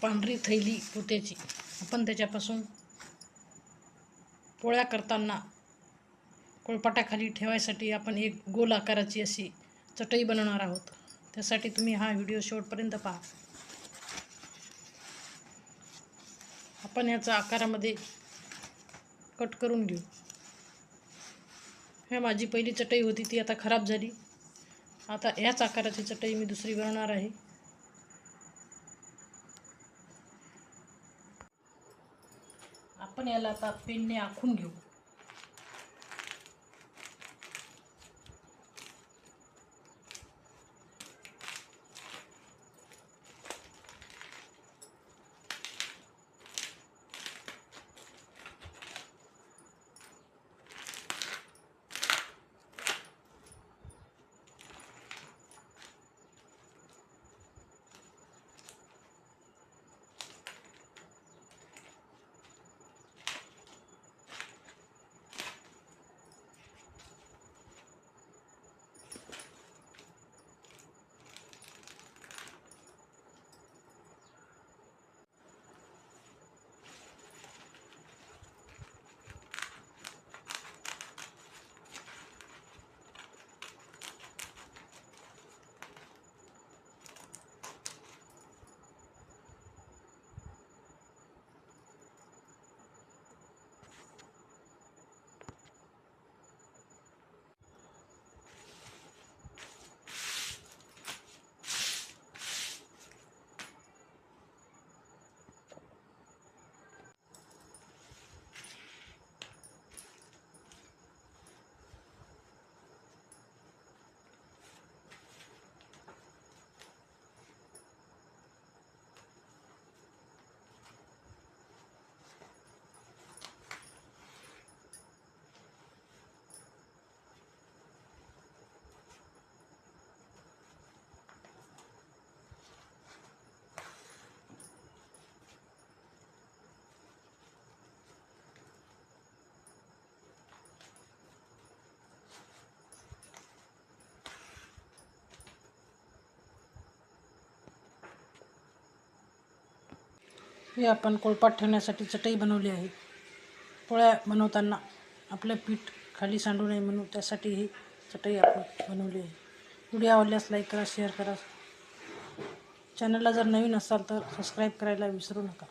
पांढरी थैली पोत्याची आपण त्याच्यापासून पोळ्या करताना पोळपाटाखाली ठेवायसाठी आपण एक गोल आकाराची अशी चटई बनवणार आहोत। त्यासाठी तुम्ही हा व्हिडिओ शेवटपर्यंत पहा। आपण याचा आकारामध्ये कट करून घेऊ। हे माझी पहिली चटई होती ती आता खराब झाली। आता याच आकाराची चटई मी दुसरी बनवणार आहे। आपण याला आता पेनने आखून घेऊ। हे आपण पोळपाट ठेवण्यासाठी चटई बनवली आहे। पोळ्या बनवताना आपलं पीठ खाली सांडू नये म्हणून त्यासाठी ही चटई आपण बनवली आहे। व्हिडिओ आवडल्यास लाईक करा, शेअर करा। चॅनलला जर नवीन असाल तर सबस्क्राईब करायला विसरू नका।